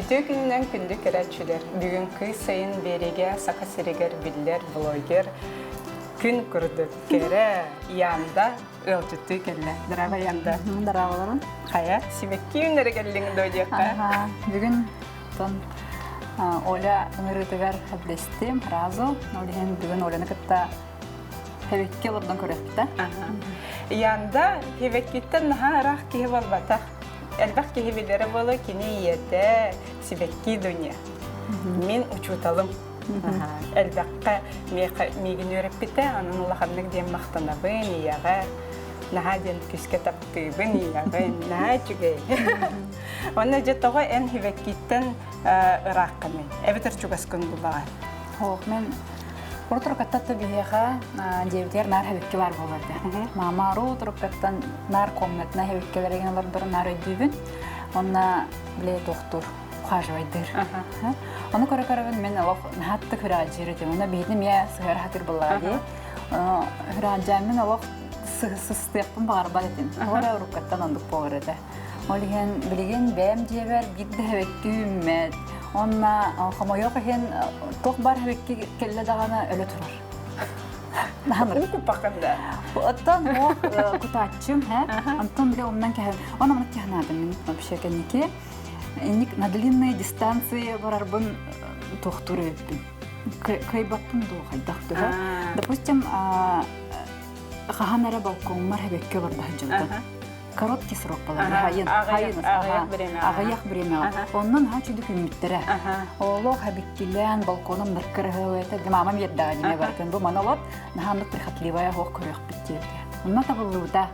Бүтө күннен күндү керәчүләр. Бүгүн кый сайын береге сака серегер биллер блогер күн күрдүк кере янда ылжытты келле. Драва янда. Драваларын. Хая сибекки үннәре келлиң дойдыкка. Бүгүн тон Оля ыңырытыгар хаблестим разу. Олен бүгүн Оляны кытта хевекке лордан көрөктө. Янда хевеккиттен харах ки болбата. Элбак ки хевелере боло кини ете сибекки дуня. Мен учуталым. Элбакка мегин өрөппите анын лаханнык дем мактанабын ияга. Нахаден күскә таптыбын ияга начугай. Онна жеттого эн хевеккиттен ыракканы. Эбетер чугаскын булага. Хох мен Уртрукаттата бихеха девтер нар хевекке бар боларды. Мамару уртрукаттан нар комнатна хевеккелерген алар бир нар өйдүбүн. Онна биле доктор ухаживайдыр. Аны көрө-көрөбүн мен алак хатты көрөжүрү. Онна бейдим я сыгар хатыр булады. Хыражамын алак сыстыппын багар этин. Ора урукаттан ондук боларды. Олген билеген бэм дебер бидде хевектүүмөт. Онна хамайок хен тох бар хевекке келле дагана өлө турар. Нахамыр купаканда. Оттан о кутачым, Антон биле оннан ке. Она мына кехнадым мен вообще кенеке. Эник на длинные дистанции барарбын тохтуру өппүн. Кайбаттын до хайдактыр. Допустим, хаханара балкон мар хевекке бар дажылды. Короткий срок было. Агаяк время. Оннан хачуды күмүттөрө. Оло хабиттилен балконом ныркырыгыты. Мамам едда неме баркен. Бу монолог нахамдык прихотливая хох көрөк биттирди. Онна табылуда.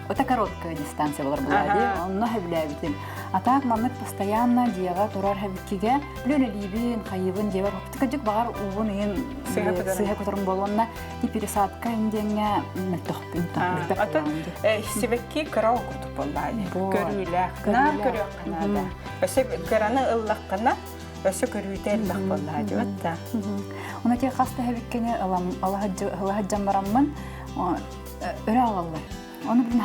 Это короткая дистанция была. Онна хеблебитин. А так мамык постоянно диага турар хабиккиге лөлө либин кайыбын дебар. Тикажык багар уун ин сыга которым болгонна и пересадка индеңе мөлтөхпүн. Ата сибекки карау кутуп болбайды. Көрүлө, нар көрөк канада. Өсө караны ыллаккана өсө көрүүтө элбак болбайды отта. Уна те хаста хабиккене Аллах жамбараммын өрө алалар. Оны билин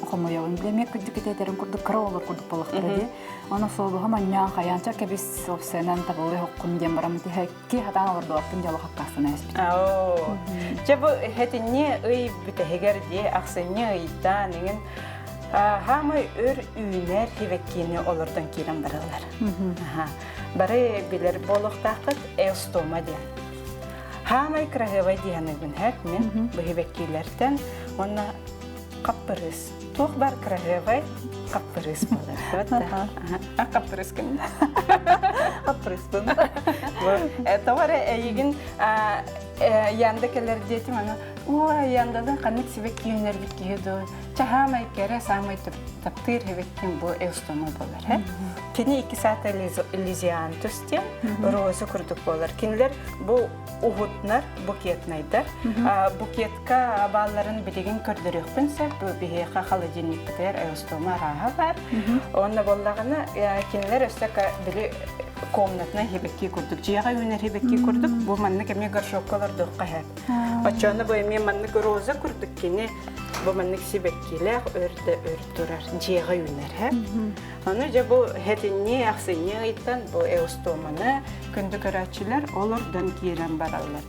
хомоёвын билемек күдүк кететерин курдук караолор курдук болактырды. Аны собуга маньян хаянча кебис собсенен табылы хоккун дем барамыты хекки хатан олорду аттын жало хаккасына эспит. Жабу хетинне ый бүтегерди аксыне ыйта неген хамы өр үйнер хевеккени олордон кирен баралар. Бары билер болохтакыт эстома де. Хамы крагева дияныгын хек мен бу хевеккилерден оны капырыс. Тух бар крагевай капырыс болот. Капырыс ким? Капырыс бу. Это варе эгин яндакелер детим ана ой яндадан канык сибек кийинер биккиду. Чахамай кере самай таптыр хевеккин бу эстома болар. Кини 2 саат элизиан түстен роза курдук болар. Кинлер бу угутнар букетнайдар. Букетка балларын билеген көрдөрөкпүнсө бу бихека холодильник битер эстома раха бар. Онна боллагына кинлер өстөк били комнатна хебекки курдук. Жыяга үнер хебекки курдук. Бу манны кеме горшоккалар докка хеп. Ачаны бу эме манны роза курдук кини бу манны сибеккилер өрдө турар. Жыяга үнер хеп. Аны же бу хетинне аксыне айттан бу эстоманы күндү көрөчүлөр олордон кийрен баралар.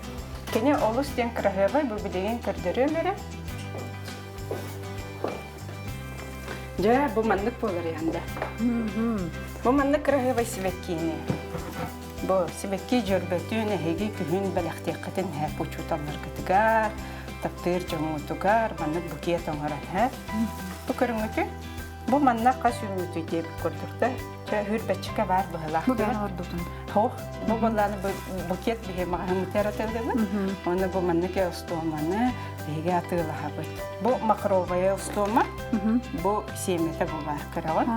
Кене олус ден крахевай бу билеген көрдөрөлөр. Жа бу мандык болор янда. Бу мандык крахевай сибеккини. Бу сибекки жөрбөтүнө хеги күн балактыкытын хеп учуталар кытыгар, таптыр жомутугар, мандык букет оңарат хеп. Бу көрүңүтү бу манна кас үмүтү деп көрдүктө. Жа хүрбөчкө бар была. Бу бер ордутун. Хох, бу баланы букет биге магам терателдеби. Оны бу манныке остоманы биге атыла хабыт. Бу макровая остома. Бу семете бу бар кырагат.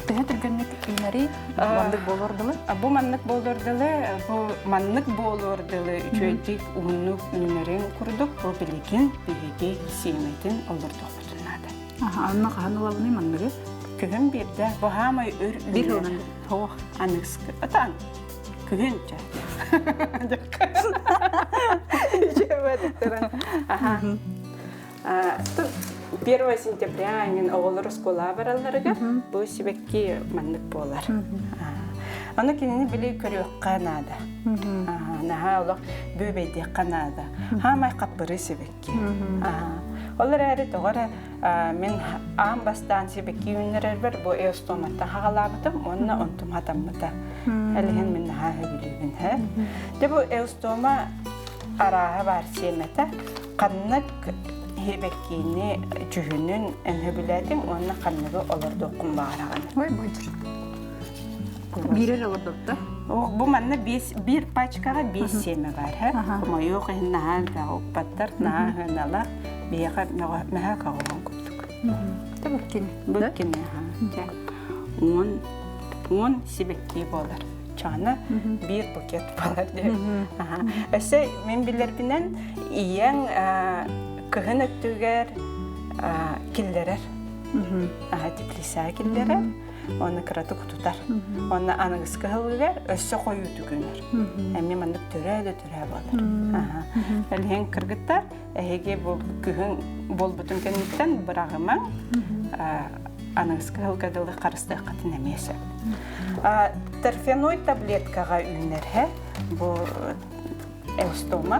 Тегетер гөннүк инери мандык болордулы. Бу мандык болордулы, бу мандык болордулы үчөйдик унук үнөрүн курдук. Бу билеген биге семетин олордук бүтүнады. Анна ханылабыны мандыгы. Күн бирде бу хамай өр бир онан. Хох, аныкс. Атан. Күн жа. Жебедиктерен. 1 сентября аңын оғылыр скола бараларыға бұл себекке маннық болар. Аны кенені білей көрек қанады. Наға олық бөбейде қанады. Хамай қаппыры себекке. Олар әрі тоғары мен ам бастан себекке үйінерер бір бұл эостоматтан хағалабытым, онына онтум хатаммыта. Әліген мен наға өбілігін. Де бұл эостома араға бар семеті, қаннық хебеккені жүхінін әнхөбіләдің, онына қаннығы оларды оқын бағыраған. Ой, бұйдыр. Бирер олырдыпты? Бұл манна бір пачкаға 5 семе бар. Құма жоқ ең нағар бағып баттар, нағар ғынала, бейіға мәға қағылған көптік. Бұккен? Бұккен, 10 себекке болар. Чаны бір букет болар деп. Өсі мен білербінен иен күхін өттігер келдерер. Теплиса келдерер. Оны қыраты құтутар. Оны аныңыз кығылығар өсі қойу түгінер. Әме мандық түрәді болар. Әлген кіргіттар әйге күхін бол бұтын кәнеттен бірағымаң аныңыз кығылғадылы қарысты қатын әмесі. Торфяной таблеткаға үйінер. Бұл эостома.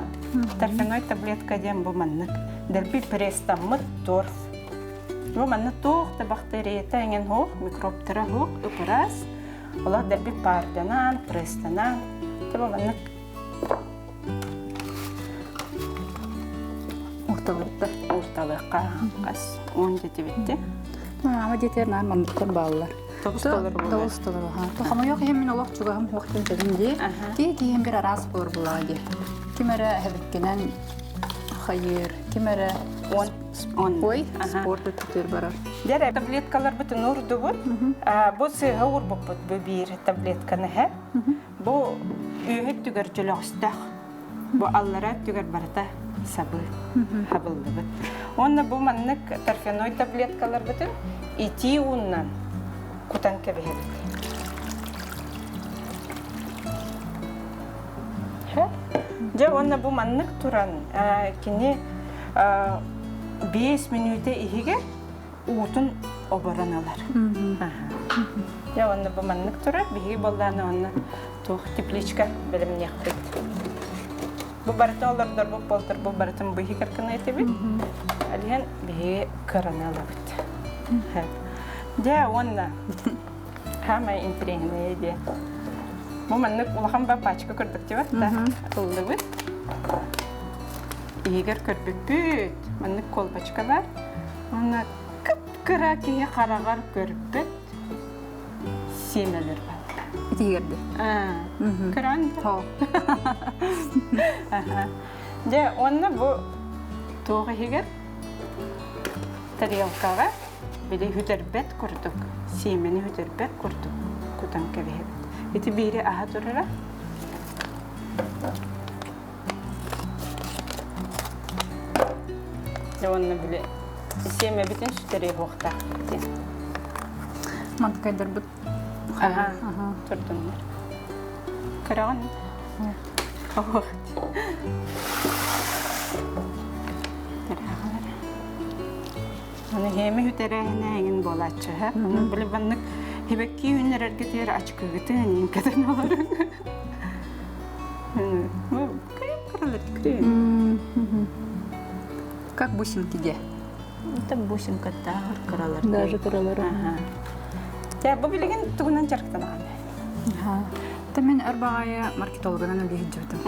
Торфяной таблетка дем бұл мандық. Дәлбі престамы торф. Бұл манны тоқты бактерията әңген хоқ, микробтыра хоқ, ұпырас. Олар дәлбі парданан, престанан. Бұл манны орталыққа қас 10 деті бітті. Ама детерін армандықтан балылар. 9 доллар болар. 9 доллар. Тоқама жоқ емен олақ жүгағым оқтын жәдінде. Кейін бір арас болар бұлады. Кемері әбіткенен хайыр, кемері ой, спорты түтер барар. Дәрі таблеткалар бұтын ұрды бұд. Бұл сыға ұр бұд бұл бір таблетканы хә. Бұл үйіп түгер жүліғыстақ. Бұл аллара түгер барата сабы, хабылды бұд. Онна бұл маннық торфяной таблеткалар бұтын ити ұннан құтан кәбе бұд. Онна бұл маннық тұран кені 5 минуты ихиге уутун обораналар. Онна бұл маннық тұра, бігі болданы онна туқ тепличка білім неқпет. Бұл барытын олардар бұл болтыр, бұл барытын бұхи кіркіні еті біт. Әлген бігі кыраналы біт. Онна хамай интригіне еді. Бұл маннық ұлған ба пачка көрдік те бат, ұлды біт. Егер көрбіп бүт, маннық колпачка бар. Оны күп-күра кейі қарағар көрбіп семелер бар. Егерді? Күранды. Оны бұл тоғы егер тарелкаға біле хүдербет көрдік. Семені хүдербет көрдік. Күтан кәбейбет. Еті бейрі аға тұрыра. Оны біле семе бітін сүтері боқтақ бітен. Мантықайдар бұд? Тұрдыңдар. Қараған? Оғықты. Оны хеме хүтәрәйіне әңін болатшы. Оны біле бәннік хебекке үйінер әргетер ачқығыты әнен кәдін оларын. Кіріп кірілер. Как бусинкиге? Это бусинка тағыр кыралар. Даже кыралар. Бұл білеген тұғынан жарықтан ағандай. Мен әрбағайы маркетологынан өлі жүрдім.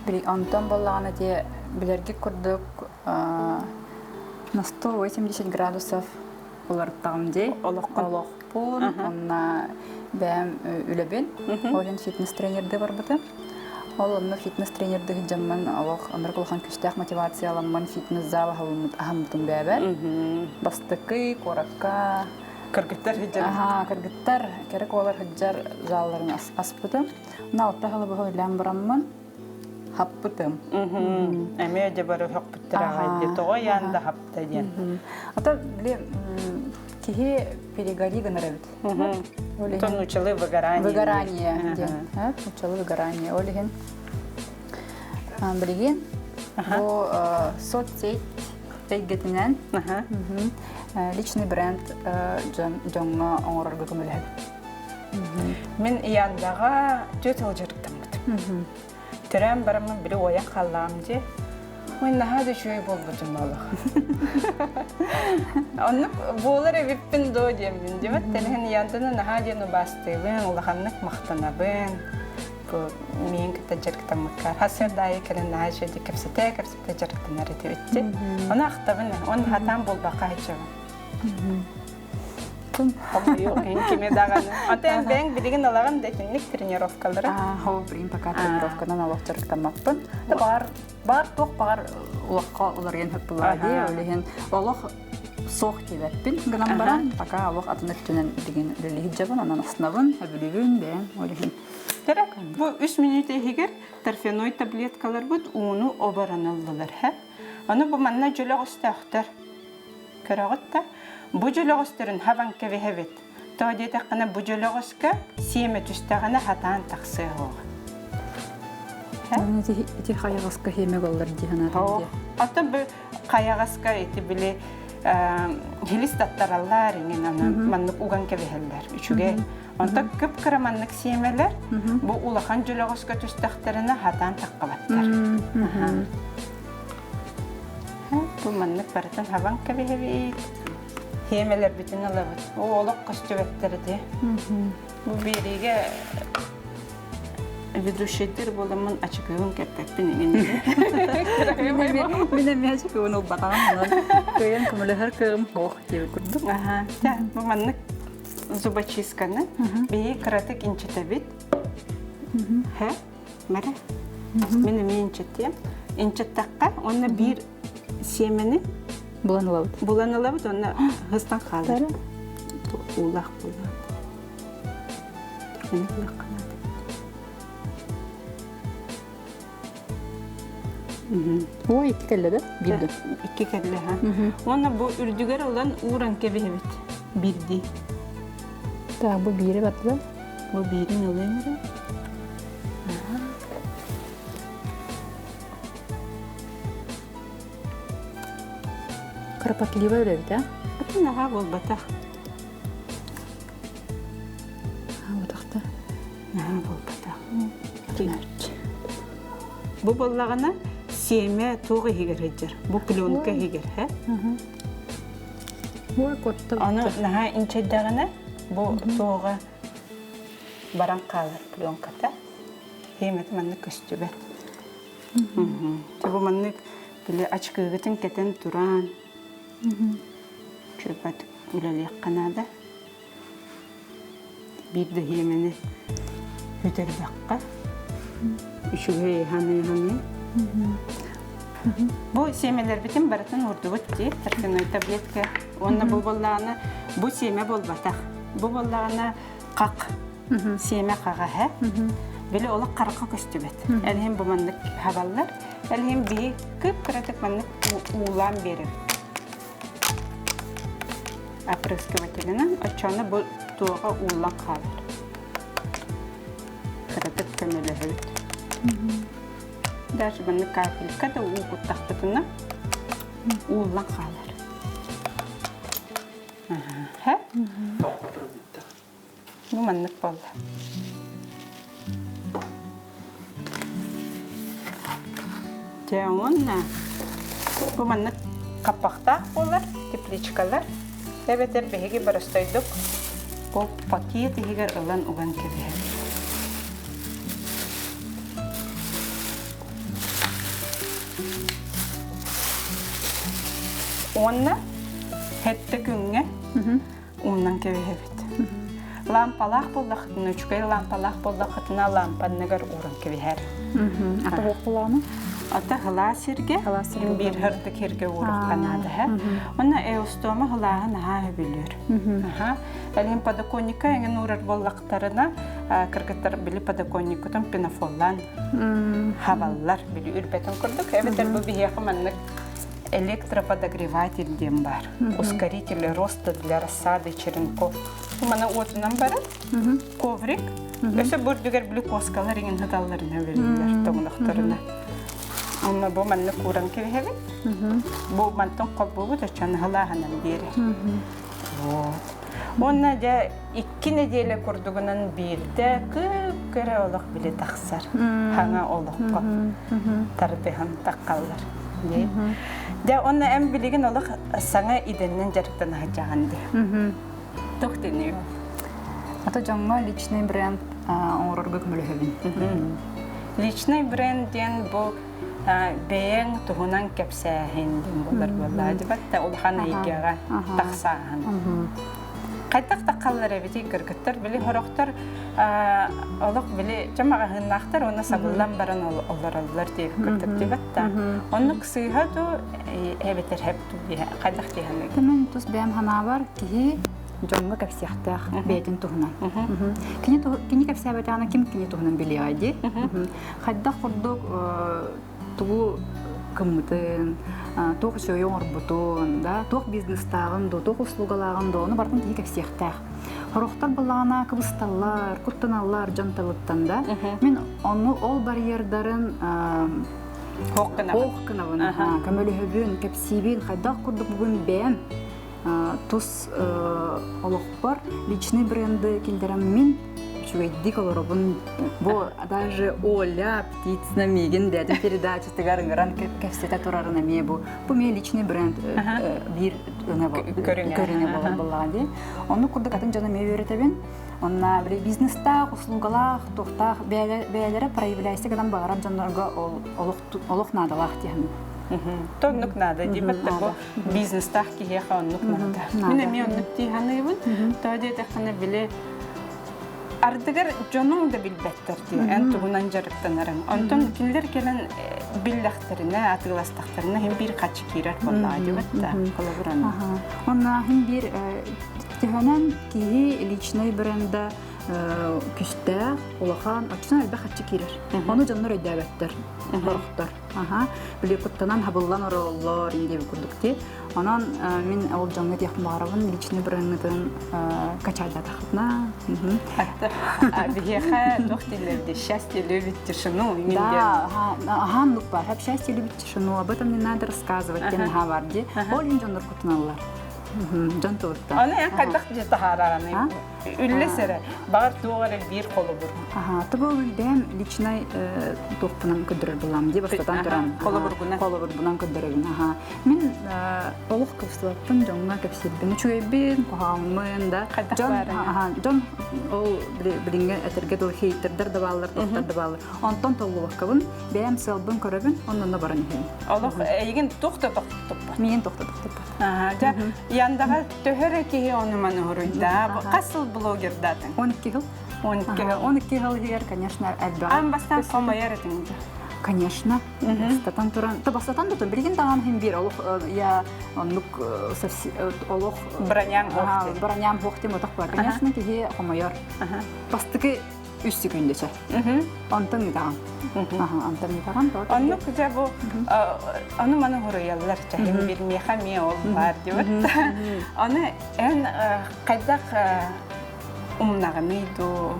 Бірек антон болағына де білерге күрдік на 180 градусов оларттағым дей. Олықпын. Онна бәм үлебен. Олен фитнес-тренерді бар бұты. Ол онна фитнес-тренерді жамман олық анырық олған күштәқ мотивацияланман фитнес-залы ағамдың бәбәр. Бастықы, қораққа. Кыргыттар хиджар. Кыргыттар. Керек олар хиджар залларын аспытым. Она оттағылы бұғы үлән бұрамман. Хаппытым. Әме өде бары хаппыттыраға еді. Тоға янда хапты ден. Ата біле кеге перегори гонорабит. Тон учалы выгорание. Выгорание. Учалы выгорание. Олеген білеген. Бұл соцсеть Тейгетинен. Аха. Личный бренд жоңга оңорорго көмөлөһөт. Мен ияндаға төт алжырықтамын. Түрән барамын білі оян қалам де. Ой, наға да жөй бол бұтым балық. Оны болар әвіппін до демден демет. Тәліген иянданы наға дені бастығын, олағанлық мақтанабын. Мен кітті жырықтамыққар. Хасыр дайы кәрін наға жөйді кәпсеті жырықтанар еті өтті. Оны ақтабын, оны хатан болбаққа айтшығын. Yok, kime dağını. Atan ben bilgin alağın dekinlik trenirovkaları. Хау брин пока тренировкадан алып жырыктамакпын. Бар тоқ бар улакка уларген хөп булади. Олеген олох сох дебеппин. Гынан баран пока олох атынып түнен деген лелиһи жабан анан аснабын, хөбүлүгүн бен олеген. Терек, bu 3 minut ehiger terfenoid tabletkalar bud onu obaranallılar ha. Onu bu manna jölög üstəxtər. Körəgətdə bu jölögüstөрүн havan kevehebet. Тоодете кана bu jölögüskə сиеме түстәгәне хатан таксы хог. Мен эти хаягаска хеме голлар дигән атында. Ата бу каягаска эти биле хилистаттараллар инен аны маннык уган кевехелләр. Үчүгә анда күп кыраманнык сиемеләр бу улахан jölögüskə түстәхтәренә хатан таккабаттар. Bu manlık baratan havan kevehebet. Hemeler bütün alıbıt. O oluk kostüvetlerdi. Bu biriyle ведущийдер боламын ачыгын кеппек бинеген. Мен эмне ачыгын ол батаган. Көйөн көмөлөр кым хох деп күрдүм. Аха. Та, бу маннык зубочистканы бии кратык инчетебит. Ха? Мара. Мен эме инчеттем. Инчеттакка оны бир семени буланылабыт, оны хыстан қалыр. Улақ болады. Тұрғаны улақ қалады. Ой, iki kelle de bildi. İki kelle ha. Оны bu үрдүгер olan uğran kebehebet. Bildi. Ta bu biri batlı. Bu birin olayım. Кропотливо öyle bir de. Это нога был батах. Вот так da. Нога был батах. Bu bollağına seme toğu higer hecir. Bu plyonka higer he. Ой, котта. Onu naha inçeddağına bu toğu baran kalır plyonkata. Hemet manlık köstübet. Bu manlık bile açık ıgıtın keten duran. Çöp atıp ilerleyek kanada. Bir de hemeni hüter bakka. Üçüge hanı. Bu semeler bütün baratan ordu bitti. Terkenoy tabletka. Onunla bu bollağına bu seme bol batak. Bu bollağına kak. Seme kağa he. Böyle olak karaka köstübet. Elhem bu manlık havallar. Elhem bir kıp kıratık manlık uğulan verir. Опрыскивателинен очаны бу туга улан калыр. Кыратып көмөлөбүт. Даже буны капелька да угут тактытына улан калыр. Ха? Бу маннык болду. Жаонна. Бу маннык капакта болар, тепличкалар. Evet, bihigi barastaydık. O paket higer alan ugan kebe. Onna hette günge ondan kebe evet. Lampalar bollaqtın, üçkay lampalar bollaqtına lampa negar uran kebe her. Ata boqulama. Ata hlasirge bir hırtık herge uruq kanadı ha. Ona eustoma hlahan ha bilir. Aha. Elin padakonika engin urar bollaqtarına kırgıtlar bili padakonikutan pinafollan. Havallar bili ürbetin kurduk. Evet bu bir yakmanlık электроподогреватель дем бар. Ускоритель роста для рассады черенков. Мана отынан бары коврик. Өсө бүрдүгер глюкозкалар еген хаталларына берилер, тоңлактарына. Онна бу манны куран кирһеби. Бу мантон коббу да чан халаһанан бири. Вот. Онна да 2 неделя курдугунан бирде көре олох биле тахсар. Хана олохко. Тарбихан таккаллар. Да онна эм билеген олох саңа иденнен жарыктан хажаганды. Токтене. Ата жаңга личный бренд оңорорго көмөлөһөбүн. Личный бренд ден бу бэйэн туһунан кэпсээһин болар болла. Дибатта улхан айгага таксаахан. Кайтак таккаллар эбити кыргыттар били хорохтар олох били жамага хыннахтар оны сабылдан баран олораллар деп кырдык дибатта. Онну ксыйхаду эбетер хепту кайдак диханыг. Тэмэн тус бэм ханабар ки жоңга кэпсиахтах бэйтин туһунан. Кини кэпсиабатана ким кини туһунан билиади. Кайдак курдук тугу кыммытын, тух сөйөн орбутун, да, тух бизнестагын, тух услугалагын, оны бартын кини кэпсиахтах. Хорохтар балана кыбысталлар, куттаналлар жанталыттан да. Мен onu ол барьердарын хоқкынабын, көмөлөһөбүн, кэпсибин, кайдак курдук бүгүн бэм тус олохпар личный бренды килдерам мин чуйди колоробун бо даже Оля птица миген дедин передача тыгарынгран кэпсета турарына ме бу ме личный бренд бир көрүнө боллади. Оны курдук атын жана ме өйрөтөбүн. Онна бир бизнеста, услугалах, тохтах бээлери проявляйся гадан багарам жандарга олох надалах тихан. Тоннук надо, дибатта бу бизнестах киеха оннук надо. Мен эми оннук тиһаныбын, тоде тахана биле ардыгар жонуң да билбеттер ди. Эн тугунан жарыктанарың. Онтон килдер келен биллахтарына, атыгластактарына hem bir качы кирер болла дибатта. Коллаборана. Онна hem bir тиһанан ки личный бренда күстә, улахан, ачына әлбә хатчы кирер. Оны жаннар өйдәбәттер, барыктар. Биле куттанан хабыллан ороллар инде курдукти. Анан мен ол жанны тиһ барабын личный брендын качада тахтна. Хатта бихеха дохтилерде счастье любит тишину. Да, лук бар. Хәп счастье любит тишину. Об этом не надо рассказывать, тем хаварди. Ол жаннар куттаналлар. Аны я кайдак жетахараны. Үллесере багар тугары бир колу бур. Табы үлдем личный топпунан көдөрөр булам деп бастан турам. Колу бургунан көдөрөбүн. Мен олук кыпсылаппын жоңга кепсилбин. Чуйбин кохамын да. Жон ол билинген этерге дол хейтердер да баллар, токтор да баллар. Онтон толлубаккабын, бем селбин көрөбүн, оннан да баран экен. Олук еген токто Мен токто. Ja яндага төһөрө киһи оны маны хоройда. Касыл блогер датын. 12 жыл егер, конечно, әлбәт. Ан бастан комаяр этиңде. Конечно. Статан туран. Табастан да билген даган hem bir олух я онлук олух браням хохти мотак бар. Конечно, киһи комаяр. Бастыгы 3 секундче. Антан даган. Антан даган. Онну кыжабу аны маны хорояллар чахим бир мехами ол бар деп. Аны эн кайдак умнагыныйду.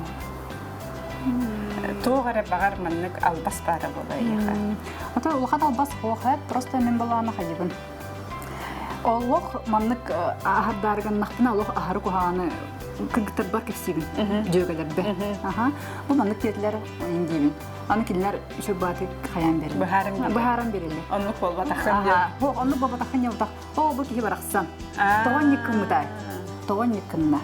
Тоғары бағар маннык албас бары болайыға. Ата улхат албас хоқат, просто мен баланы хайыбын. Олох маннык ахардарган нахтына олох ахары куханы кыргыттар бар кепсибин, жөгелер бе. Бұл маннык кетілер индибин. Аны келер шөбаты қаян берілі. Бұхарам берілі. Онлық бол батақын дел. Онлық бол батақын дел. О, бұл кейі барақсан. Тоғын екін мұдай. Тоғын екінна.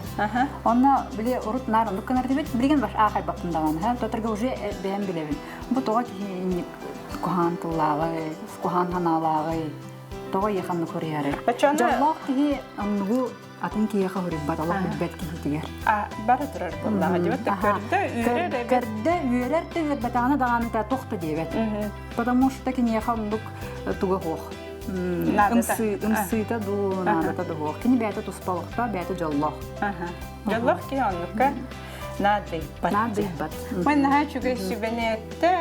Онна біле ұрыт нар, ұндық кінар дебет, білген баш ағай бақындағаны. Тотырға уже бәйін білебін. Бұл тоға кейі кухан тыллағы, кухан ханалағы, тоға еқанны көріяры. Жаллақ кейі ұнығы атын кейіға хүріп бат, Allah білбәт кейі тегер. Бары тұрар боллаға дебет, көрді үйерер тегер бәтағаны дағаны та тоқты дебет. Потому что кейіға ұндық туға хоқ. Умсыйта ду, надата ду хоқ. Кейі бәті тұспалықта, бәті жаллақ. Жаллақ кейі ұныққа надый бат. Надый бат. Мен наға чүгесі бәне әтті,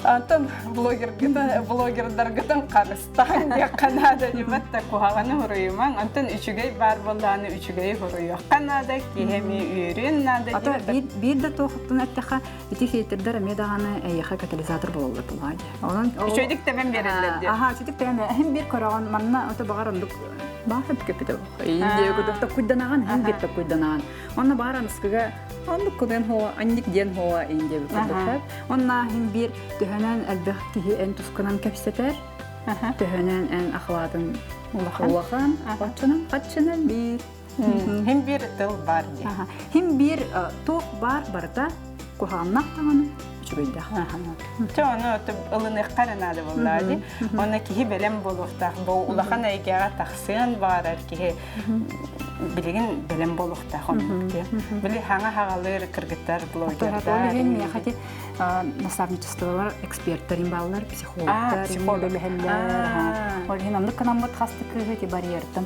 Антон блогердаргытын Карыстан я Канада дебатта кухаганы хуруйман. Антон үчүгей бар болланы үчүгей хуруй. Канада кихеми үйрен нада. Ата бир да тоохтун аттаха ити хейтердер медаганы эйха катализатор бололар булгади. Онан үчөйдик темен берилди. Аха, чүтик теме hem bir кораган манна ата багарындык бахып көпөтө. Инде көдөктө куйданаган hem bir куйданаган. Онна баранскыга Anlık kudun hoa, anlık diyen hoa ince bir kuduk. Onlar hem bir töhönen elbette en tufkanan kapsiter, töhönen en akladın ulakan, kaçınan bir. Hem bir tıl var diye. Hem bir toh barda kuhannak tanı. Çoğunu ötüp ılını qaranadı vallahi. Ona ki belem boluqtaq, bu ulakan aygağa taqsın varar ki bilgin belem boluqtaq onu. Bili hana hağalır kırgıtlar bloggerlar. Öyle hadi nastavnichестволар, эксперттерин баллар, психологтар, белеһелләр. Ол хинамлык канамбат хастыкы ки барьердан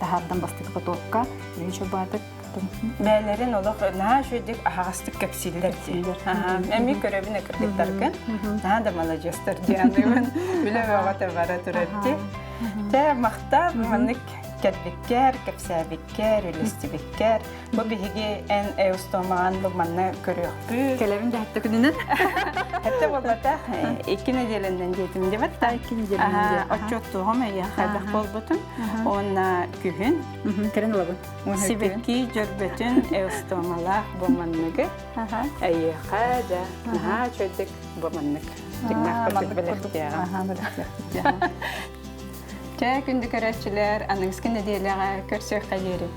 таһардан бастык потокка, ещё бардык. Бәләрен олық наһа шөйдек ағастык кәпсилләр ди. Әми көрәбіне кыргыттаркан. Наһа да молодецтер дияныбын. Үле вагата бара турапти. Тә мақта маннык кәтбеккәр, кәпсәбеккәр, үлестебеккәр. Бу биһиге эн эустомаган бу манна көрөкпү. Келевин дә хәтта күненен. Хәтта булбата 2 неделендән дидем дип атта. 2 неделендән. Отчеттугым я хәбәр булбытын. Онна күһүн. Керен лабы. Сибекки жөрбөтүн эустомалак бу манныгы. Әйе, хәдә. Наһа чөдек бу маннык. Тикнәк беләк. Тә күндү көрәчиләр, аның скинде диеләгә көрсөк кәйери.